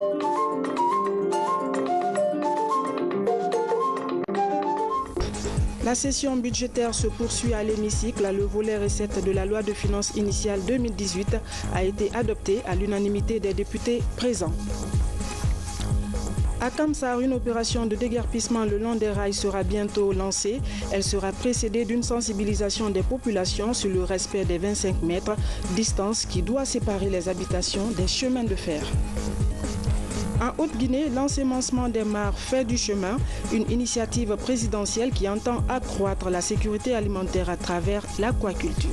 La session budgétaire se poursuit à l'hémicycle. Le volet recettes de la loi de finances initiale 2018 a été adopté à l'unanimité des députés présents. À Kamsar, une opération de déguerpissement le long des rails sera bientôt lancée. Elle sera précédée d'une sensibilisation des populations sur le respect des 25 mètres, distance qui doit séparer les habitations des chemins de fer. En Haute-Guinée, l'ensemencement des mares fait du chemin, une initiative présidentielle qui entend accroître la sécurité alimentaire à travers l'aquaculture.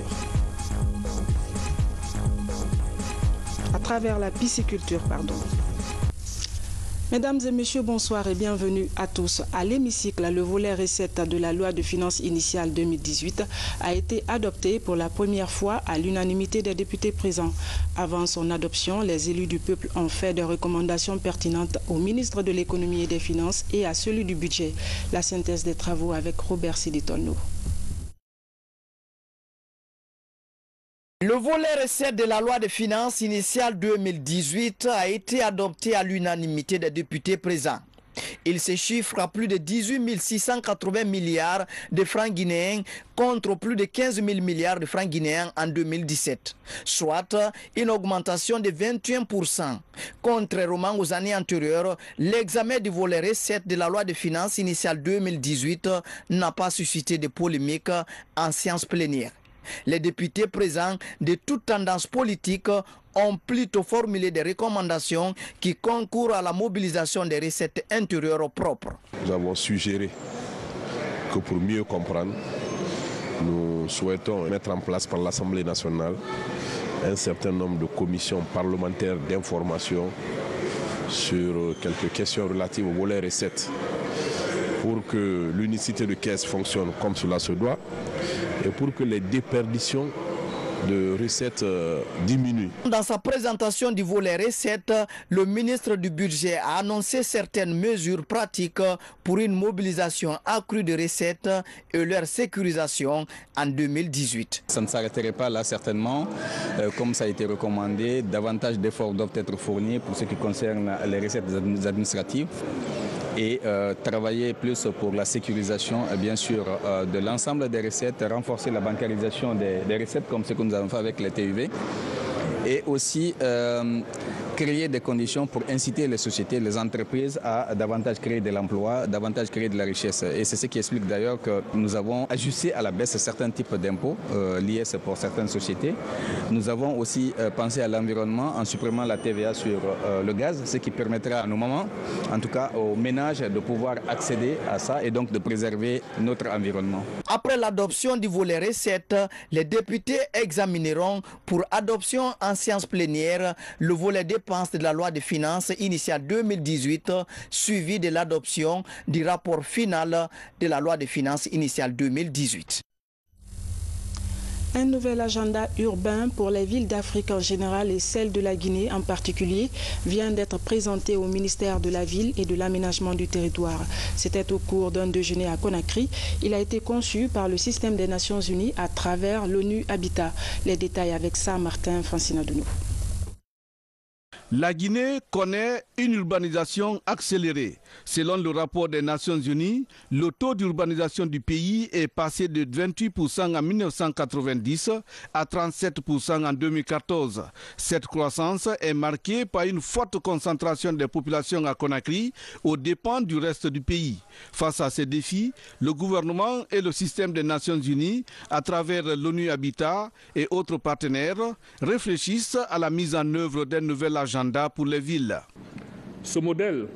À travers la pisciculture, pardon. Mesdames et messieurs, bonsoir et bienvenue à tous. À l'hémicycle, le volet recettes de la loi de finances initiale 2018 a été adopté pour la première fois à l'unanimité des députés présents. Avant son adoption, les élus du peuple ont fait des recommandations pertinentes au ministre de l'économie et des finances et à celui du budget. La synthèse des travaux avec Robert Siditolno. Le volet recettes de la loi de finances initiale 2018 a été adopté à l'unanimité des députés présents. Il se chiffre à plus de 18 680 milliards de francs guinéens contre plus de 15 000 milliards de francs guinéens en 2017, soit une augmentation de 21%. Contrairement aux années antérieures, l'examen du volet recettes de la loi de finances initiale 2018 n'a pas suscité de polémique en séance plénière. Les députés présents de toutes tendances politiques ont plutôt formulé des recommandations qui concourent à la mobilisation des recettes intérieures propres. Nous avons suggéré que pour mieux comprendre, nous souhaitons mettre en place par l'Assemblée nationale un certain nombre de commissions parlementaires d'information sur quelques questions relatives au volet recettes pour que l'unicité de caisse fonctionne comme cela se doit et pour que les déperditions de recettes diminuent. Dans sa présentation du volet recettes, le ministre du budget a annoncé certaines mesures pratiques pour une mobilisation accrue de recettes et leur sécurisation en 2018. Ça ne s'arrêterait pas là certainement. Comme ça a été recommandé, davantage d'efforts doivent être fournis pour ce qui concerne les recettes administratives et travailler plus pour la sécurisation bien sûr de l'ensemble des recettes, renforcer la bancarisation des recettes comme ce que nous avons fait avec les TUV et aussi créer des conditions pour inciter les sociétés, les entreprises à davantage créer de l'emploi, davantage créer de la richesse. Et c'est ce qui explique d'ailleurs que nous avons ajusté à la baisse certains types d'impôts liés pour certaines sociétés. Nous avons aussi pensé à l'environnement en supprimant la TVA sur le gaz, ce qui permettra à nos mamans, en tout cas aux ménages, de pouvoir accéder à ça et donc de préserver notre environnement. Après l'adoption du volet recettes, les députés examineront pour adoption en séance plénière le volet dépenses de la loi de finances initiale 2018 suivi de l'adoption du rapport final de la loi de finances initiale 2018. Un nouvel agenda urbain pour les villes d'Afrique en général et celles de la Guinée en particulier vient d'être présenté au ministère de la Ville et de l'Aménagement du Territoire. C'était au cours d'un déjeuner à Conakry. Il a été conçu par le système des Nations Unies à travers l'ONU Habitat. Les détails avec ça, Martin Francinadounou. La Guinée connaît une urbanisation accélérée. Selon le rapport des Nations Unies, le taux d'urbanisation du pays est passé de 28% en 1990 à 37% en 2014. Cette croissance est marquée par une forte concentration des populations à Conakry aux dépens du reste du pays. Face à ces défis, le gouvernement et le système des Nations Unies, à travers l'ONU Habitat et autres partenaires, réfléchissent à la mise en œuvre d'un nouvel agenda pour les villes. Ce modèle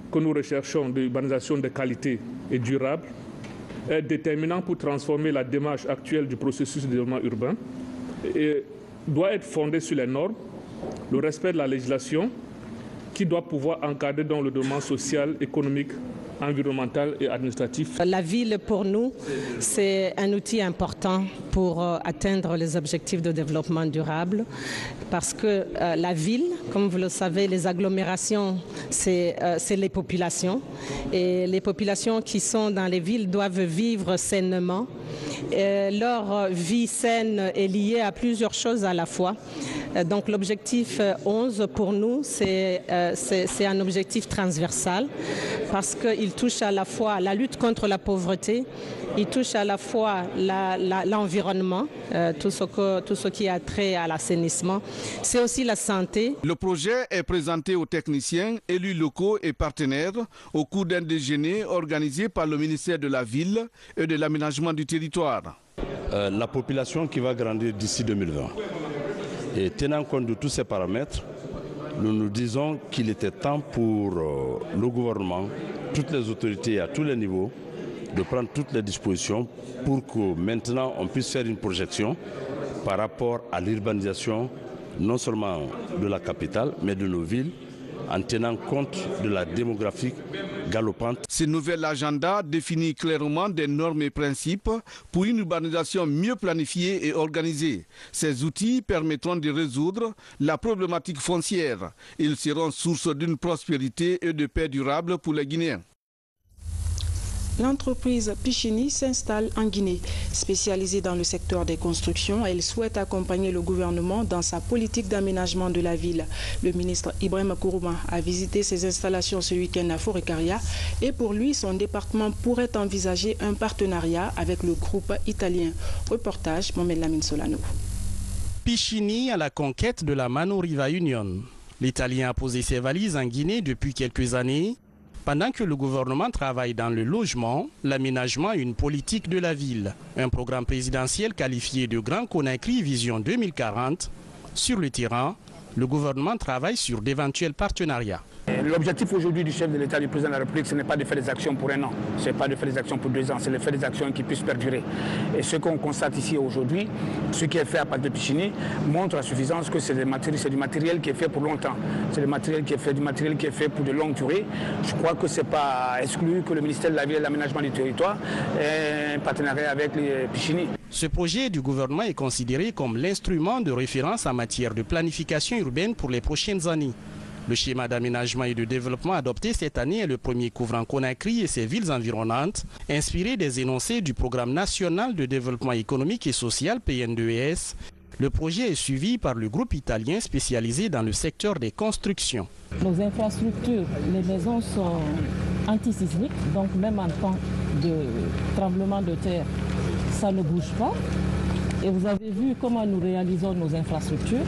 que nous recherchons d'urbanisation de qualité et durable est déterminant pour transformer la démarche actuelle du processus de développement urbain et doit être fondé sur les normes, le respect de la législation qui doit pouvoir encadrer dans le domaine social, économique, environnemental et administratif. La ville, pour nous, c'est un outil important pour atteindre les objectifs de développement durable parce que la ville, comme vous le savez, les agglomérations, c'est les populations et les populations qui sont dans les villes doivent vivre sainement. Leur vie saine est liée à plusieurs choses à la fois. Donc l'objectif 11 pour nous, c'est un objectif transversal parce qu'il touche à la fois la lutte contre la pauvreté, il touche à la fois l'environnement, tout ce qui a trait à l'assainissement. C'est aussi la santé. Le projet est présenté aux techniciens, élus locaux et partenaires au cours d'un déjeuner organisé par le ministère de la Ville et de l'Aménagement du territoire. La population qui va grandir d'ici 2020. Et tenant compte de tous ces paramètres, nous nous disons qu'il était temps pour le gouvernement, toutes les autorités à tous les niveaux, de prendre toutes les dispositions pour que maintenant on puisse faire une projection par rapport à l'urbanisation non seulement de la capitale mais de nos villes en tenant compte de la démographie galopante. Ce nouvel agenda définit clairement des normes et principes pour une urbanisation mieux planifiée et organisée. Ces outils permettront de résoudre la problématique foncière. Ils seront source d'une prospérité et de paix durable pour les Guinéens. L'entreprise Pichini s'installe en Guinée. Spécialisée dans le secteur des constructions, elle souhaite accompagner le gouvernement dans sa politique d'aménagement de la ville. Le ministre Ibrahima Kourouma a visité ses installations ce week-end à Forêt-Caria et pour lui, son département pourrait envisager un partenariat avec le groupe italien. Reportage Mohamed Lamine Solano. Pichini à la conquête de la Mano Riva Union. L'Italien a posé ses valises en Guinée depuis quelques années. Pendant que le gouvernement travaille dans le logement, l'aménagement et une politique de la ville, un programme présidentiel qualifié de Grand Conakry Vision 2040, sur le terrain, le gouvernement travaille sur d'éventuels partenariats. L'objectif aujourd'hui du chef de l'État, du président de la République, ce n'est pas de faire des actions pour un an, ce n'est pas de faire des actions pour 2 ans, c'est de faire des actions qui puissent perdurer. Et ce qu'on constate ici aujourd'hui, ce qui est fait à partir de Pichini, montre à suffisance que c'est du matériel qui est fait pour longtemps. C'est du matériel qui est fait pour de longues durées. Je crois que ce n'est pas exclu que le ministère de la Ville et de l'Aménagement du Territoire ait un partenariat avec les Pichini. Ce projet du gouvernement est considéré comme l'instrument de référence en matière de planification urbaine pour les prochaines années. Le schéma d'aménagement et de développement adopté cette année est le premier couvrant Conakry et ses villes environnantes, inspiré des énoncés du Programme national de développement économique et social PN2ES. Le projet est suivi par le groupe italien spécialisé dans le secteur des constructions. Nos infrastructures, les maisons sont antisismiques, donc même en temps de tremblement de terre, ça ne bouge pas. Et vous avez vu comment nous réalisons nos infrastructures.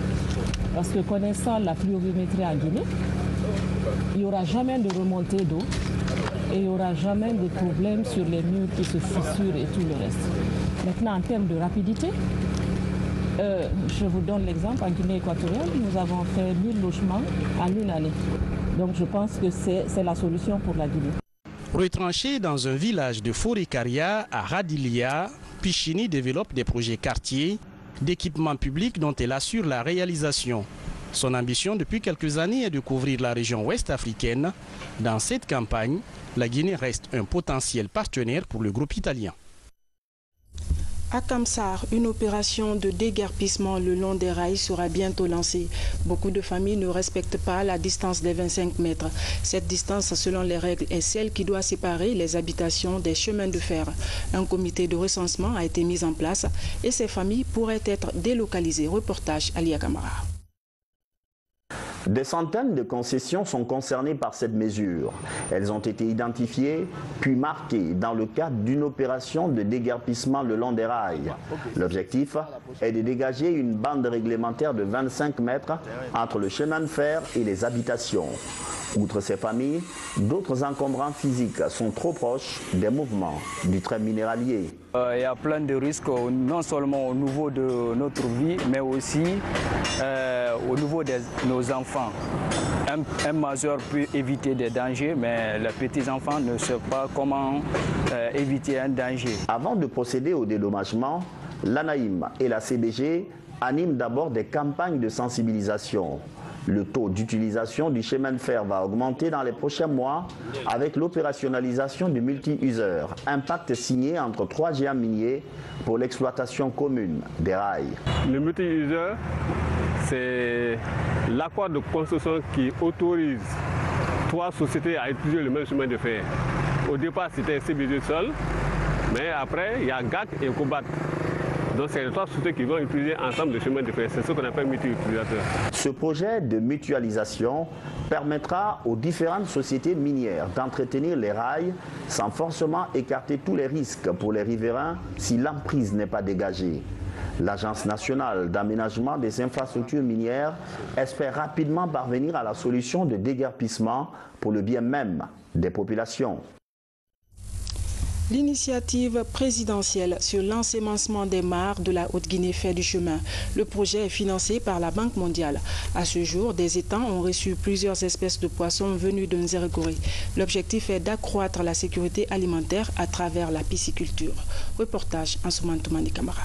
Parce que connaissant la pluviométrie en Guinée, il n'y aura jamais de remontée d'eau et il n'y aura jamais de problème sur les murs qui se fissurent et tout le reste. Maintenant, en termes de rapidité, je vous donne l'exemple, en Guinée équatoriale, nous avons fait 1000 logements en 1 année. Donc je pense que c'est la solution pour la Guinée. Retranché dans un village de Forêt-Caria à Radilia, Pichini développe des projets quartiers d'équipements publics dont elle assure la réalisation. Son ambition depuis quelques années est de couvrir la région ouest africaine. Dans cette campagne, la Guinée reste un potentiel partenaire pour le groupe italien. À Kamsar, une opération de déguerpissement le long des rails sera bientôt lancée. Beaucoup de familles ne respectent pas la distance des 25 mètres. Cette distance, selon les règles, est celle qui doit séparer les habitations des chemins de fer. Un comité de recensement a été mis en place et ces familles pourraient être délocalisées. Reportage Alia Kamara. Des centaines de concessions sont concernées par cette mesure. Elles ont été identifiées puis marquées dans le cadre d'une opération de déguerpissement le long des rails. L'objectif est de dégager une bande réglementaire de 25 mètres entre le chemin de fer et les habitations. Outre ces familles, d'autres encombrants physiques sont trop proches des mouvements du trait minéralier. Il y a plein de risques, non seulement au niveau de notre vie, mais aussi au niveau de nos enfants. Un majeur peut éviter des dangers, mais les petits-enfants ne savent pas comment éviter un danger. Avant de procéder au dédommagement, l'ANAHIM et la CBG animent d'abord des campagnes de sensibilisation. Le taux d'utilisation du chemin de fer va augmenter dans les prochains mois avec l'opérationnalisation du multi-useur. Un pacte signé entre 3 géants miniers pour l'exploitation commune des rails. Le multi-useur, c'est l'accord de construction qui autorise 3 sociétés à utiliser le même chemin de fer. Au départ, c'était CBG seul, mais après, il y a GAC et Cobat. Donc c'est les 3 sociétés qui vont utiliser ensemble le chemin de fer. C'est ce qu'on appelle multi-utilisateur. Ce projet de mutualisation permettra aux différentes sociétés minières d'entretenir les rails sans forcément écarter tous les risques pour les riverains si l'emprise n'est pas dégagée. L'Agence nationale d'aménagement des infrastructures minières espère rapidement parvenir à la solution de déguerpissement pour le bien même des populations. L'initiative présidentielle sur l'ensemencement des mares de la Haute-Guinée fait du chemin. Le projet est financé par la Banque mondiale. À ce jour, des étangs ont reçu plusieurs espèces de poissons venus de Nzérékoré. L'objectif est d'accroître la sécurité alimentaire à travers la pisciculture. Reportage Ansoumane Toumani Camara.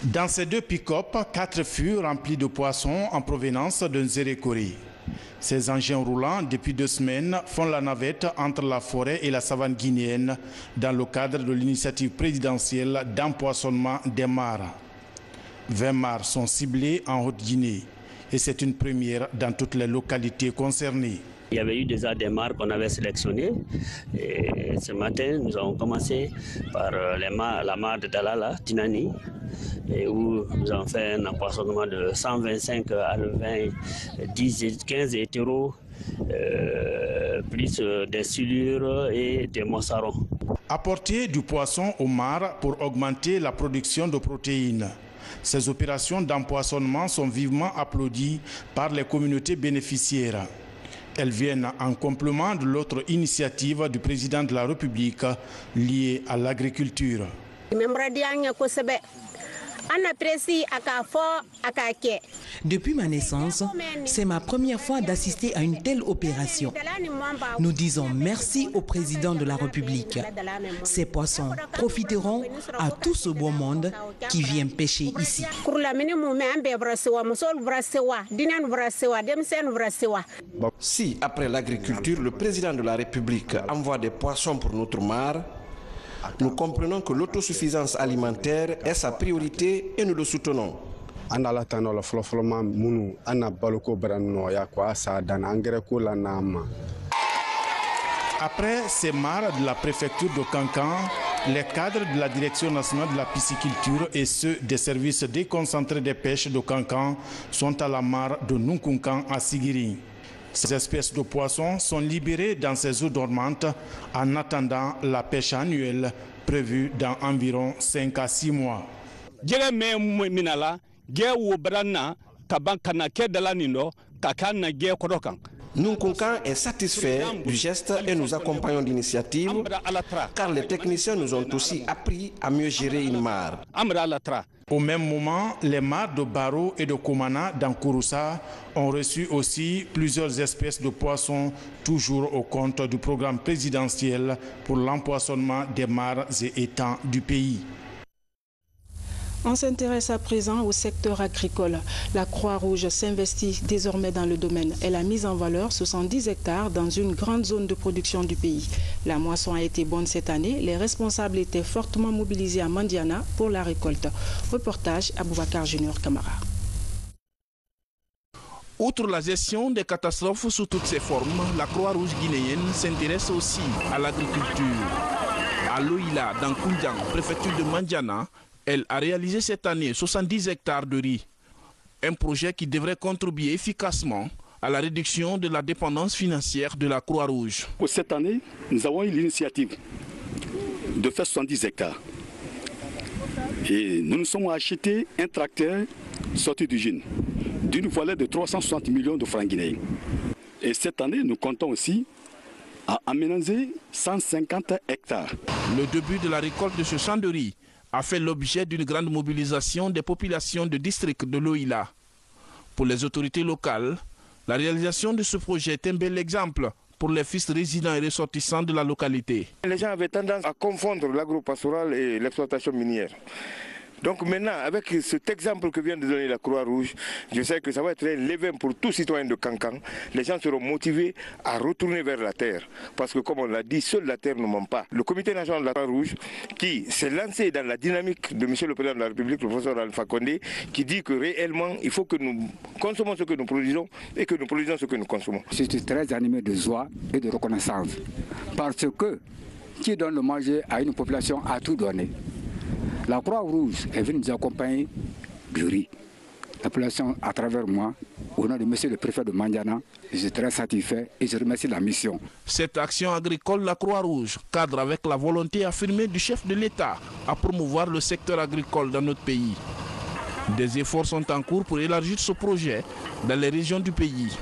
Dans ces 2 pick-up, 4 furent remplis de poissons en provenance de Nzérékoré. Ces engins roulants, depuis 2 semaines, font la navette entre la forêt et la savane guinéenne dans le cadre de l'initiative présidentielle d'empoisonnement des mares. 20 mares sont ciblées en Haute-Guinée et c'est une première dans toutes les localités concernées. Il y avait eu déjà des mares qu'on avait sélectionnées. Et ce matin, nous avons commencé par la mare de Dalala, Tinani, et où nous avons fait un empoisonnement de 125 alevins, 15 hétéros, plus des silures et des moissarons. Apporter du poisson aux mares pour augmenter la production de protéines. Ces opérations d'empoisonnement sont vivement applaudies par les communautés bénéficiaires. Elles viennent en complément de l'autre initiative du président de la République liée à l'agriculture. Depuis ma naissance, c'est ma première fois d'assister à une telle opération. Nous disons merci au président de la République. Ces poissons profiteront à tout ce beau monde qui vient pêcher ici. Si, après l'agriculture, le président de la République envoie des poissons pour notre mare, nous comprenons que l'autosuffisance alimentaire est sa priorité et nous le soutenons. Après ces mares de la préfecture de Kankan, les cadres de la Direction nationale de la pisciculture et ceux des services déconcentrés des pêches de Kankan sont à la mare de Nunkunkan à Sigiri. Ces espèces de poissons sont libérées dans ces eaux dormantes en attendant la pêche annuelle prévue dans environ 5 à 6 mois. Nunkunkan est satisfait du geste et nous accompagnons l'initiative car les techniciens nous ont aussi appris à mieux gérer une mare. Au même moment, les mares de Baro et de Koumana dans Kouroussa ont reçu aussi plusieurs espèces de poissons, toujours au compte du programme présidentiel pour l'empoisonnement des mares et étangs du pays. On s'intéresse à présent au secteur agricole. La Croix-Rouge s'investit désormais dans le domaine. Elle a mis en valeur 70 hectares dans une grande zone de production du pays. La moisson a été bonne cette année. Les responsables étaient fortement mobilisés à Mandiana pour la récolte. Reportage Aboubakar Junior Camara. Outre la gestion des catastrophes sous toutes ses formes, la Croix-Rouge guinéenne s'intéresse aussi à l'agriculture. À Loïla, dans Koundjang, préfecture de Mandiana, elle a réalisé cette année 70 hectares de riz. Un projet qui devrait contribuer efficacement à la réduction de la dépendance financière de la Croix-Rouge. Cette année, nous avons eu l'initiative de faire 70 hectares. Et nous nous sommes achetés un tracteur sorti d'usine d'une valeur de 360 millions de francs guinéens. Et cette année, nous comptons aussi à aménager 150 hectares. Le début de la récolte de ce champ de riz a fait l'objet d'une grande mobilisation des populations du district de Loïla. Pour les autorités locales, la réalisation de ce projet est un bel exemple pour les fils résidents et ressortissants de la localité. Les gens avaient tendance à confondre l'agro-pastoral et l'exploitation minière. Donc maintenant, avec cet exemple que vient de donner la Croix-Rouge, je sais que ça va être un levain pour tous citoyens de Kankan. Les gens seront motivés à retourner vers la terre. Parce que comme on l'a dit, seule la terre ne ment pas. Le comité national de la Croix-Rouge, qui s'est lancé dans la dynamique de M. le Président de la République, le professeur Alpha Condé, qui dit que réellement, il faut que nous consommons ce que nous produisons et que nous produisons ce que nous consommons. Je suis très animé de joie et de reconnaissance. Parce que qui donne le manger à une population a tout donné. La Croix-Rouge est venue nous accompagner du riz. La population, à travers moi, au nom de monsieur le préfet de Mandiana, je suis très satisfait et je remercie la mission. Cette action agricole, la Croix-Rouge, cadre avec la volonté affirmée du chef de l'État à promouvoir le secteur agricole dans notre pays. Des efforts sont en cours pour élargir ce projet dans les régions du pays.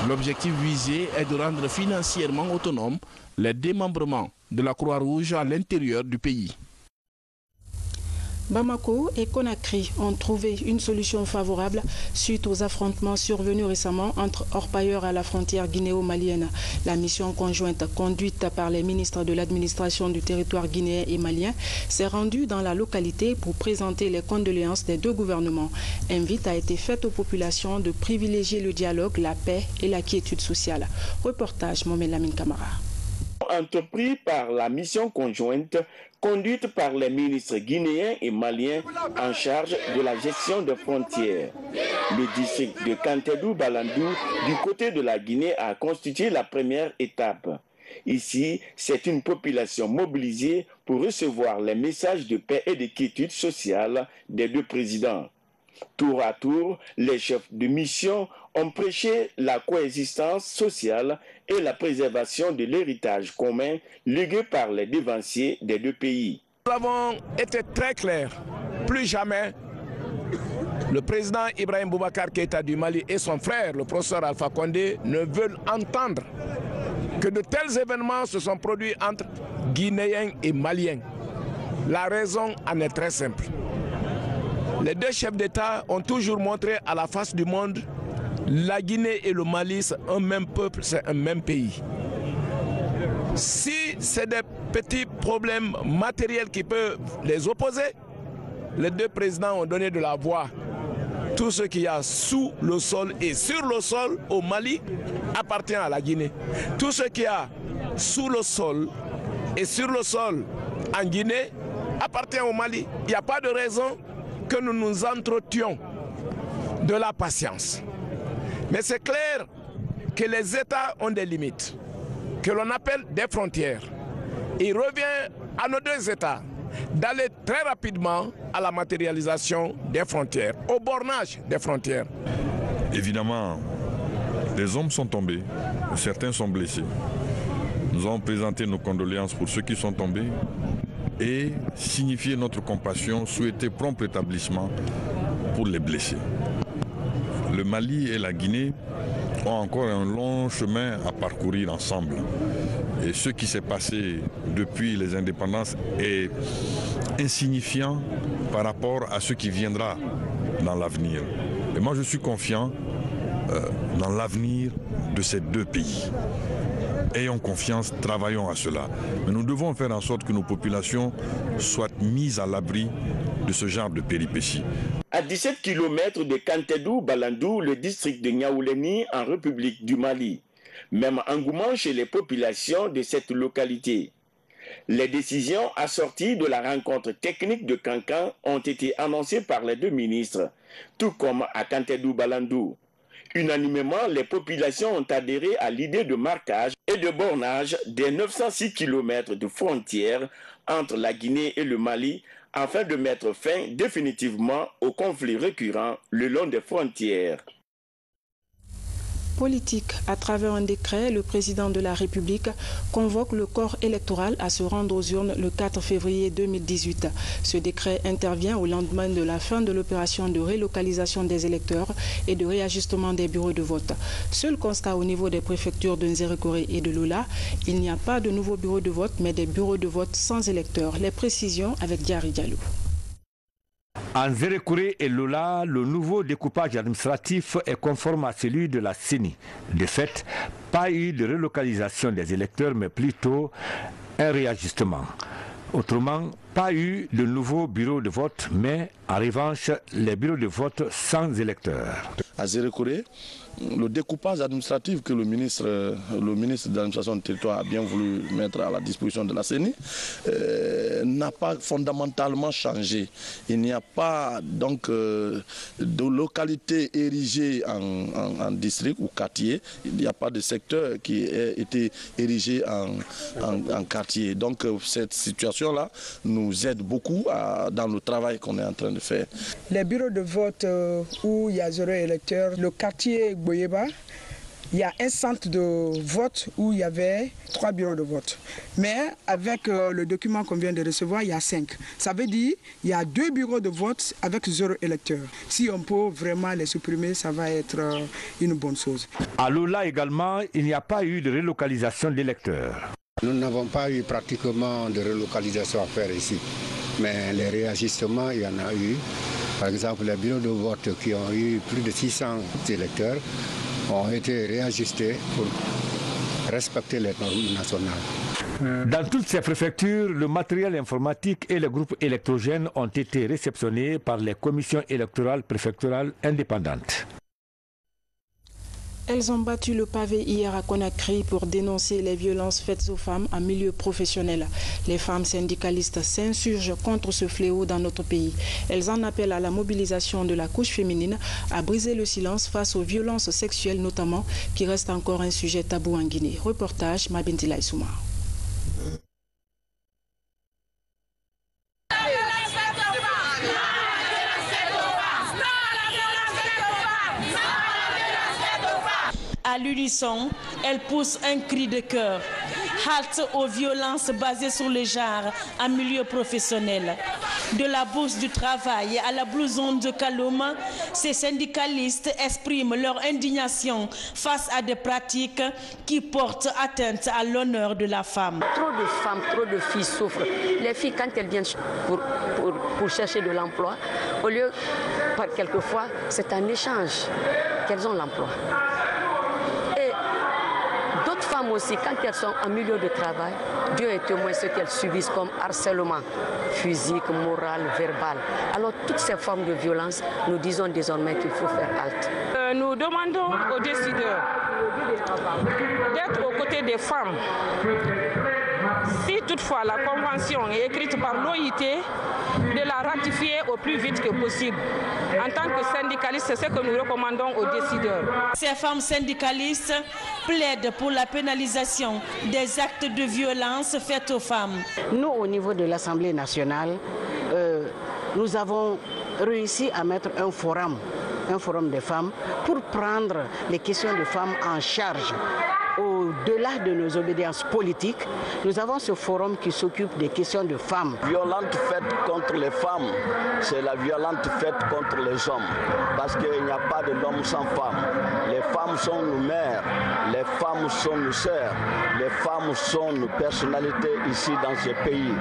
L'objectif visé est de rendre financièrement autonome les démembrements de la Croix-Rouge à l'intérieur du pays. Bamako et Conakry ont trouvé une solution favorable suite aux affrontements survenus récemment entre orpailleurs à la frontière guinéo-malienne. La mission conjointe conduite par les ministres de l'administration du territoire guinéen et malien s'est rendue dans la localité pour présenter les condoléances des deux gouvernements. Invite a été faite aux populations de privilégier le dialogue, la paix et la quiétude sociale. Reportage Mohamed Lamine Camara. Entrepris par la mission conjointe conduite par les ministres guinéens et maliens en charge de la gestion des frontières. Le district de Kantedou-Balandou du côté de la Guinée a constitué la première étape. Ici, c'est une population mobilisée pour recevoir les messages de paix et de quiétude sociale des deux présidents. Tour à tour, les chefs de mission ont prêché la coexistence sociale et la préservation de l'héritage commun légué par les devanciers des deux pays. Nous avons été très clairs. Plus jamais, le président Ibrahim Boubacar Keïta du Mali et son frère, le professeur Alpha Condé, ne veulent entendre que de tels événements se sont produits entre Guinéens et Maliens. La raison en est très simple. Les deux chefs d'État ont toujours montré à la face du monde la Guinée et le Mali, c'est un même peuple, c'est un même pays. Si c'est des petits problèmes matériels qui peuvent les opposer, les deux présidents ont donné de la voix. Tout ce qu'il y a sous le sol et sur le sol au Mali appartient à la Guinée. Tout ce qu'il y a sous le sol et sur le sol en Guinée appartient au Mali. Il n'y a pas de raison que nous nous entretions de la patience. Mais c'est clair que les États ont des limites, que l'on appelle des frontières. Il revient à nos deux États d'aller très rapidement à la matérialisation des frontières, au bornage des frontières. Évidemment, des hommes sont tombés, certains sont blessés. Nous avons présenté nos condoléances pour ceux qui sont tombés et signifié notre compassion, souhaiter prompt rétablissement pour les blessés. Le Mali et la Guinée ont encore un long chemin à parcourir ensemble. Et ce qui s'est passé depuis les indépendances est insignifiant par rapport à ce qui viendra dans l'avenir. Et moi je suis confiant dans l'avenir de ces deux pays. Ayons confiance, travaillons à cela. Mais nous devons faire en sorte que nos populations soient mises à l'abri de ce genre de péripéties. À 17 km de Kantedou-Balandou, le district de Niaouleni en République du Mali. Même engouement chez les populations de cette localité. Les décisions assorties de la rencontre technique de Kankan ont été annoncées par les deux ministres, tout comme à Kantedou-Balandou. Unanimement, les populations ont adhéré à l'idée de marquage et de bornage des 906 km de frontières entre la Guinée et le Mali afin de mettre fin définitivement aux conflits récurrents le long des frontières. Politique. À travers un décret, le président de la République convoque le corps électoral à se rendre aux urnes le 4 février 2018. Ce décret intervient au lendemain de la fin de l'opération de relocalisation des électeurs et de réajustement des bureaux de vote. Seul constat au niveau des préfectures de Nzérékoré et de Lola, il n'y a pas de nouveaux bureaux de vote, mais des bureaux de vote sans électeurs. Les précisions avec Diary Diallo. En Nzérékoré et Lola, le nouveau découpage administratif est conforme à celui de la CENI. De fait, pas eu de relocalisation des électeurs, mais plutôt un réajustement. Autrement, pas eu de nouveaux bureaux de vote, mais en revanche, les bureaux de vote sans électeurs. À Nzérékoré, le découpage administratif que le ministre de l'administration du territoire a bien voulu mettre à la disposition de la CENI n'a pas fondamentalement changé. Il n'y a pas donc de localité érigée en district ou quartier. Il n'y a pas de secteur qui ait été érigé en quartier. Donc cette situation-là nous aide beaucoup dans le travail qu'on est en train de faire. Les bureaux de vote où il y a 0 électeur, le quartier Boyeba, il y a un centre de vote où il y avait 3 bureaux de vote. Mais avec le document qu'on vient de recevoir, il y a 5. Ça veut dire qu'il y a 2 bureaux de vote avec 0 électeur. Si on peut vraiment les supprimer, ça va être une bonne chose. À Lola également, il n'y a pas eu de relocalisation d'électeurs. Nous n'avons pas eu pratiquement de relocalisation à faire ici. Mais les réajustements, il y en a eu. Par exemple, les bureaux de vote qui ont eu plus de 600 électeurs ont été réajustés pour respecter les normes nationales. Dans toutes ces préfectures, le matériel informatique et les groupes électrogènes ont été réceptionnés par les commissions électorales préfectorales indépendantes. Elles ont battu le pavé hier à Conakry pour dénoncer les violences faites aux femmes en milieu professionnel. Les femmes syndicalistes s'insurgent contre ce fléau dans notre pays. Elles en appellent à la mobilisation de la couche féminine, à briser le silence face aux violences sexuelles notamment, qui restent encore un sujet tabou en Guinée. Reportage Mabintila Issouma. À l'unisson, elle pousse un cri de cœur. Halte aux violences basées sur le genre en milieu professionnel. De la bourse du travail à la blouson de Kaloum, ces syndicalistes expriment leur indignation face à des pratiques qui portent atteinte à l'honneur de la femme. Trop de femmes, trop de filles souffrent. Les filles, quand elles viennent pour chercher de l'emploi, au lieu, quelquefois, c'est un échange qu'elles ont l'emploi. Femmes aussi, quand elles sont en milieu de travail, Dieu est témoin de ce qu'elles subissent comme harcèlement physique, moral, verbal. Alors toutes ces formes de violence, nous disons désormais qu'il faut faire halte. Nous demandons aux décideurs d'être aux côtés des femmes. Si toutefois la convention est écrite par l'OIT, de la ratifier au plus vite que possible. En tant que syndicalistes, c'est ce que nous recommandons aux décideurs. Ces femmes syndicalistes plaident pour la pénalisation des actes de violence faits aux femmes. Nous, au niveau de l'Assemblée nationale, nous avons réussi à mettre un forum des femmes pour prendre les questions de femmes en charge. Au-delà de nos obédiences politiques, nous avons ce forum qui s'occupe des questions de femmes. Violente faite contre les femmes, c'est la violente faite contre les hommes. Parce qu'il n'y a pas de l'homme sans femme. Les femmes sont nos mères, les femmes sont nos sœurs, les femmes sont nos personnalités ici dans ce pays.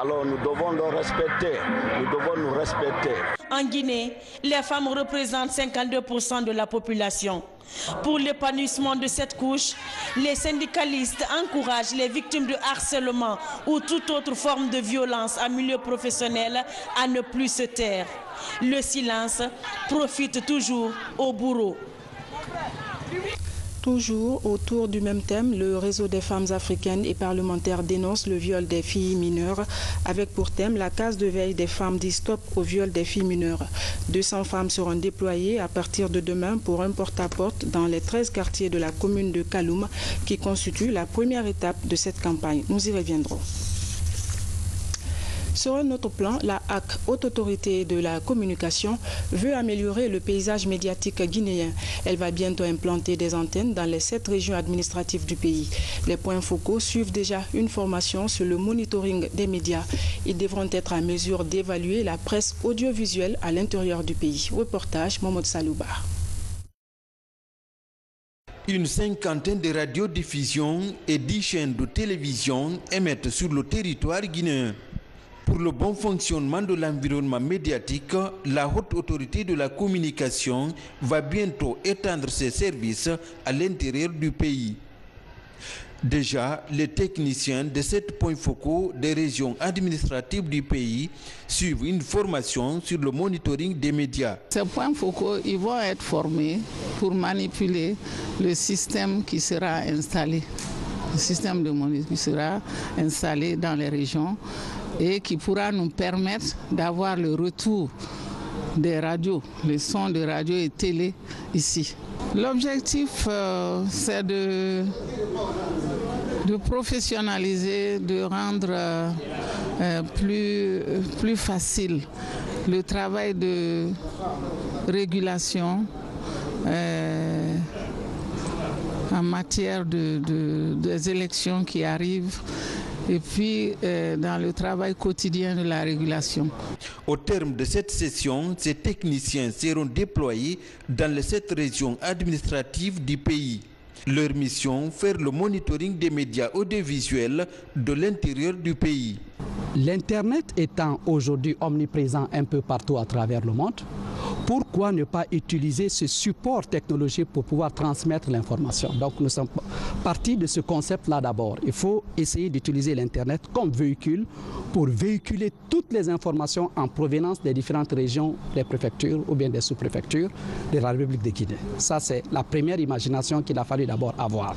Alors nous devons les respecter, nous devons nous respecter. En Guinée, les femmes représentent 52% de la population. Pour l'épanouissement de cette couche, les syndicalistes encouragent les victimes de harcèlement ou toute autre forme de violence en milieu professionnel à ne plus se taire. Le silence profite toujours aux bourreaux. Toujours autour du même thème, le réseau des femmes africaines et parlementaires dénonce le viol des filles mineures avec pour thème la case de veille des femmes dit stop au viol des filles mineures. 200 femmes seront déployées à partir de demain pour un porte-à-porte dans les 13 quartiers de la commune de Kaloum qui constitue la première étape de cette campagne. Nous y reviendrons. Sur un autre plan, la HAC, Haute Autorité de la Communication, veut améliorer le paysage médiatique guinéen. Elle va bientôt implanter des antennes dans les 7 régions administratives du pays. Les points focaux suivent déjà une formation sur le monitoring des médias. Ils devront être à mesure d'évaluer la presse audiovisuelle à l'intérieur du pays. Reportage Mohamed Salouba. Une cinquantaine de radiodiffusions et 10 chaînes de télévision émettent sur le territoire guinéen. Pour le bon fonctionnement de l'environnement médiatique, la Haute Autorité de la Communication va bientôt étendre ses services à l'intérieur du pays. Déjà, les techniciens de 7 points focaux des régions administratives du pays suivent une formation sur le monitoring des médias. Ces points focaux, ils vont être formés pour manipuler le système qui sera installé. Le système de monitoring qui sera installé dans les régions et qui pourra nous permettre d'avoir le retour des radios, les sons de radio et télé ici. L'objectif, c'est de professionnaliser, de rendre plus facile le travail de régulation en matière des élections qui arrivent et puis dans le travail quotidien de la régulation. Au terme de cette session, ces techniciens seront déployés dans les 7 régions administratives du pays. Leur mission, faire le monitoring des médias audiovisuels de l'intérieur du pays. L'Internet étant aujourd'hui omniprésent un peu partout à travers le monde, pourquoi ne pas utiliser ce support technologique pour pouvoir transmettre l'information? Donc nous sommes partis de ce concept-là d'abord. Il faut essayer d'utiliser l'Internet comme véhicule pour véhiculer toutes les informations en provenance des différentes régions, des préfectures ou bien des sous-préfectures de la République de Guinée. Ça, c'est la première imagination qu'il a fallu d'abord avoir.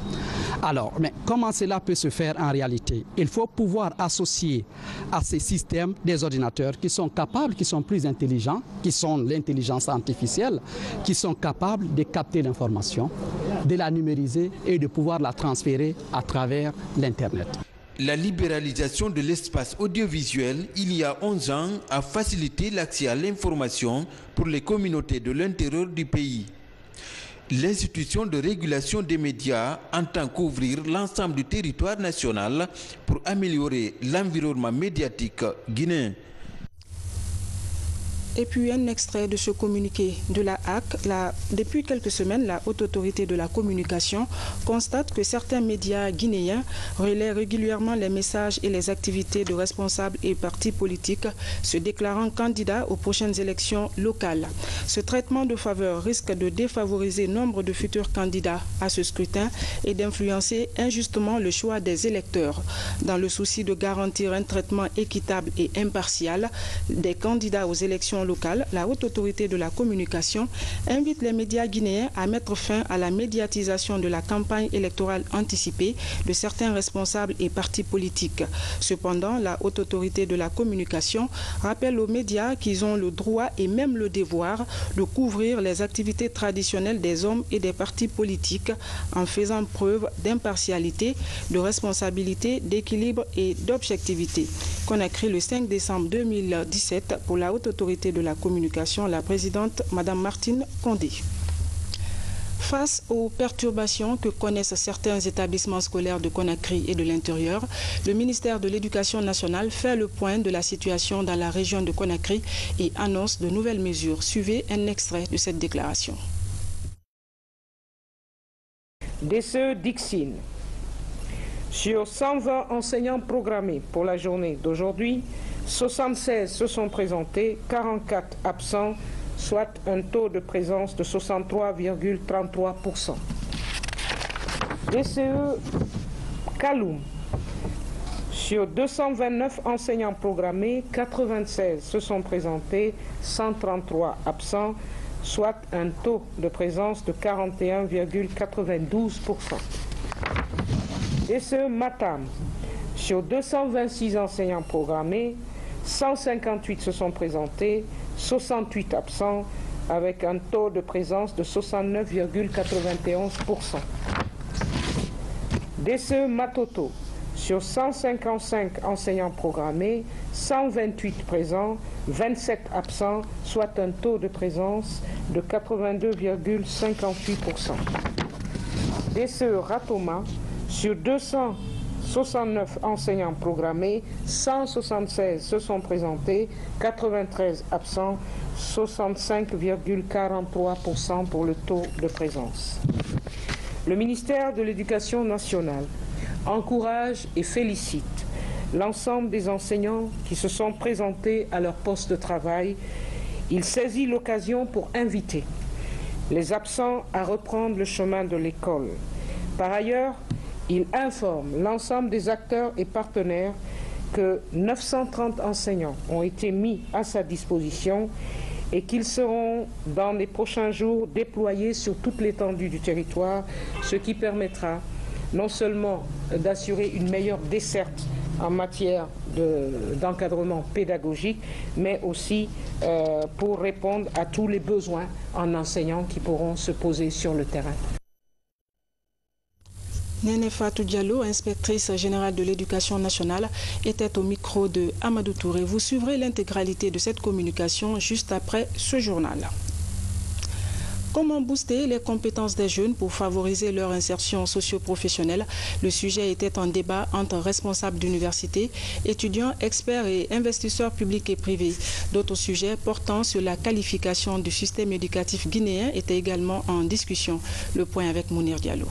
Alors, mais comment cela peut se faire en réalité? Il faut pouvoir associer à ces systèmes des ordinateurs qui sont capables, qui sont plus intelligents, qui sont l'intelligence artificielle, qui sont capables de capter l'information, de la numériser et de pouvoir la transférer à travers l'Internet. La libéralisation de l'espace audiovisuel, il y a 11 ans, a facilité l'accès à l'information pour les communautés de l'intérieur du pays. L'institution de régulation des médias entend couvrir l'ensemble du territoire national pour améliorer l'environnement médiatique guinéen. Et puis un extrait de ce communiqué de la HAC. Depuis quelques semaines, la Haute Autorité de la Communication constate que certains médias guinéens relaient régulièrement les messages et les activités de responsables et partis politiques se déclarant candidats aux prochaines élections locales. Ce traitement de faveur risque de défavoriser nombre de futurs candidats à ce scrutin et d'influencer injustement le choix des électeurs. Dans le souci de garantir un traitement équitable et impartial des candidats aux élections locales, la Haute Autorité de la Communication invite les médias guinéens à mettre fin à la médiatisation de la campagne électorale anticipée de certains responsables et partis politiques. Cependant, la Haute Autorité de la Communication rappelle aux médias qu'ils ont le droit et même le devoir de couvrir les activités traditionnelles des hommes et des partis politiques en faisant preuve d'impartialité, de responsabilité, d'équilibre et d'objectivité. Conakry le 5 décembre 2017 pour la Haute Autorité de la Communication, la présidente Mme Martine Condé. Face aux perturbations que connaissent certains établissements scolaires de Conakry et de l'intérieur, le ministère de l'Éducation nationale fait le point de la situation dans la région de Conakry et annonce de nouvelles mesures. Suivez un extrait de cette déclaration. DCE Dixine. Sur 120 enseignants programmés pour la journée d'aujourd'hui, 76 se sont présentés, 44 absents, soit un taux de présence de 63,33%. DCE Kaloum. Sur 229 enseignants programmés, 96 se sont présentés, 133 absents, soit un taux de présence de 41,92%. DCE Matam. Sur 226 enseignants programmés, 158 se sont présentés, 68 absents, avec un taux de présence de 69,91%. DCE Matoto. Sur 155 enseignants programmés, 128 présents, 27 absents, soit un taux de présence de 82,58%. DCE Ratoma. Sur 269 enseignants programmés, 176 se sont présentés, 93 absents, 65,43% pour le taux de présence. Le ministère de l'Éducation nationale encourage et félicite l'ensemble des enseignants qui se sont présentés à leur poste de travail. Il saisit l'occasion pour inviter les absents à reprendre le chemin de l'école. Par ailleurs, il informe l'ensemble des acteurs et partenaires que 930 enseignants ont été mis à sa disposition et qu'ils seront dans les prochains jours déployés sur toute l'étendue du territoire, ce qui permettra non seulement d'assurer une meilleure desserte en matière d'encadrement pédagogique, mais aussi pour répondre à tous les besoins en enseignants qui pourront se poser sur le terrain. Néné Fatou Diallo, inspectrice générale de l'éducation nationale, était au micro de Amadou Touré. Vous suivrez l'intégralité de cette communication juste après ce journal. Comment booster les compétences des jeunes pour favoriser leur insertion socio-professionnelle? Le sujet était en débat entre responsables d'universités, étudiants, experts et investisseurs publics et privés. D'autres sujets portant sur la qualification du système éducatif guinéen étaient également en discussion. Le point avec Mounir Diallo.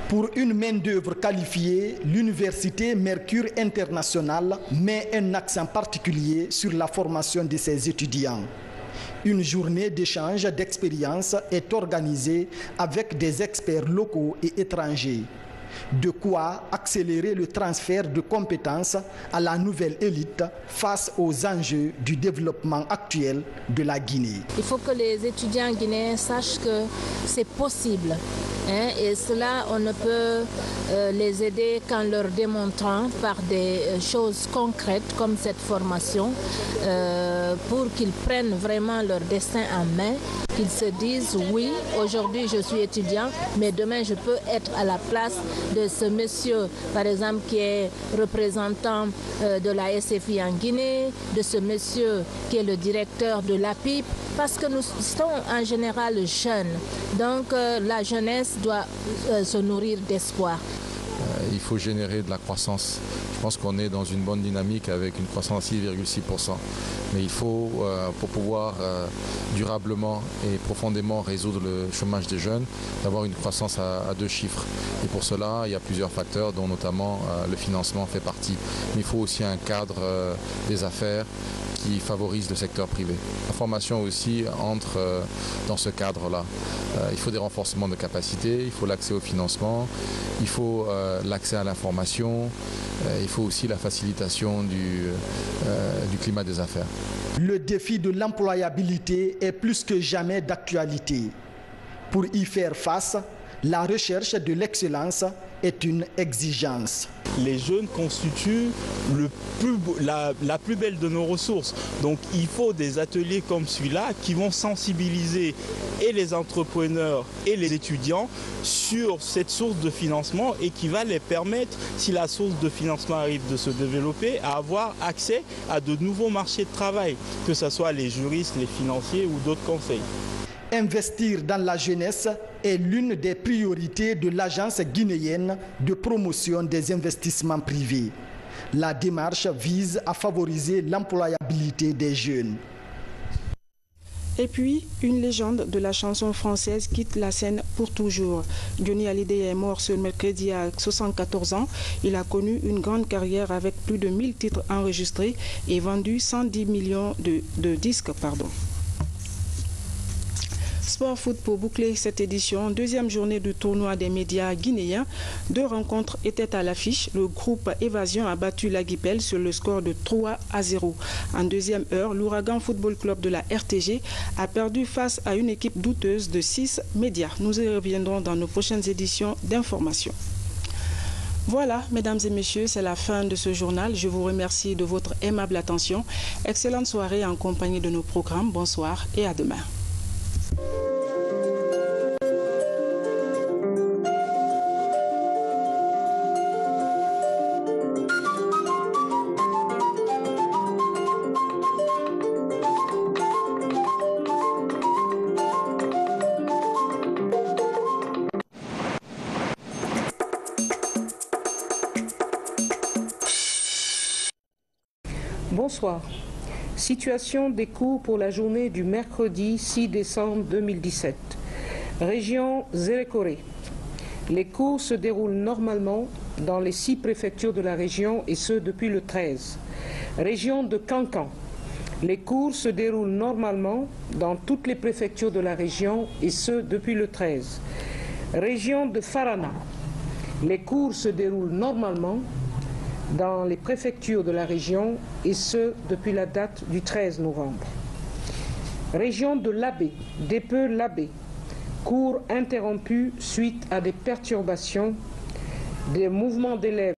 Pour une main-d'œuvre qualifiée, l'Université Mercure International met un accent particulier sur la formation de ses étudiants. Une journée d'échange d'expériences est organisée avec des experts locaux et étrangers. De quoi accélérer le transfert de compétences à la nouvelle élite face aux enjeux du développement actuel de la Guinée. Il faut que les étudiants guinéens sachent que c'est possible. Et cela, on ne peut les aider qu'en leur démontrant par des choses concrètes comme cette formation pour qu'ils prennent vraiment leur destin en main, qu'ils se disent oui, aujourd'hui je suis étudiant, mais demain je peux être à la place de ce monsieur, par exemple, qui est représentant de la SFI en Guinée, de ce monsieur qui est le directeur de l'APIP, parce que nous sommes en général jeunes. Donc la jeunesse doit se nourrir d'espoir. Il faut générer de la croissance. Je pense qu'on est dans une bonne dynamique avec une croissance de 6,6%. Mais il faut, pour pouvoir durablement et profondément résoudre le chômage des jeunes, d'avoir une croissance à 2 chiffres. Et pour cela, il y a plusieurs facteurs, dont notamment le financement fait partie. Mais il faut aussi un cadre des affaires qui favorise le secteur privé. La formation aussi entre dans ce cadre-là. Il faut des renforcements de capacités, il faut l'accès au financement, il faut l'accès à l'information, il faut aussi la facilitation du climat des affaires. Le défi de l'employabilité est plus que jamais d'actualité. Pour y faire face, la recherche de l'excellence est une exigence. Les jeunes constituent la plus belle de nos ressources. Donc il faut des ateliers comme celui-là qui vont sensibiliser et les entrepreneurs et les étudiants sur cette source de financement et qui va les permettre, si la source de financement arrive de se développer, à avoir accès à de nouveaux marchés de travail, que ce soit les juristes, les financiers ou d'autres conseils. Investir dans la jeunesse est l'une des priorités de l'Agence guinéenne de promotion des investissements privés. La démarche vise à favoriser l'employabilité des jeunes. Et puis, une légende de la chanson française quitte la scène pour toujours. Johnny Hallyday est mort ce mercredi à 74 ans. Il a connu une grande carrière avec plus de 1000 titres enregistrés et vendu 110 millions de disques. Sport foot pour boucler cette édition, deuxième journée du tournoi des médias guinéens. 2 rencontres étaient à l'affiche. Le groupe Évasion a battu la Guipel sur le score de 3-0. En deuxième heure, l'Ouragan Football Club de la RTG a perdu face à une équipe douteuse de 6 médias. Nous y reviendrons dans nos prochaines éditions d'information. Voilà, mesdames et messieurs, c'est la fin de ce journal. Je vous remercie de votre aimable attention. Excellente soirée en compagnie de nos programmes. Bonsoir et à demain. Bonsoir. Situation des cours pour la journée du mercredi 6 décembre 2017. Région Zérékoré. Les cours se déroulent normalement dans les 6 préfectures de la région et ce depuis le 13. Région de Kankan. Les cours se déroulent normalement dans toutes les préfectures de la région et ce depuis le 13. Région de Farana. Les cours se déroulent normalement dans les préfectures de la région et ce depuis la date du 13 novembre. Région de l'Abbé, d'Épeux-l'Abbé, cours interrompus suite à des perturbations, des mouvements d'élèves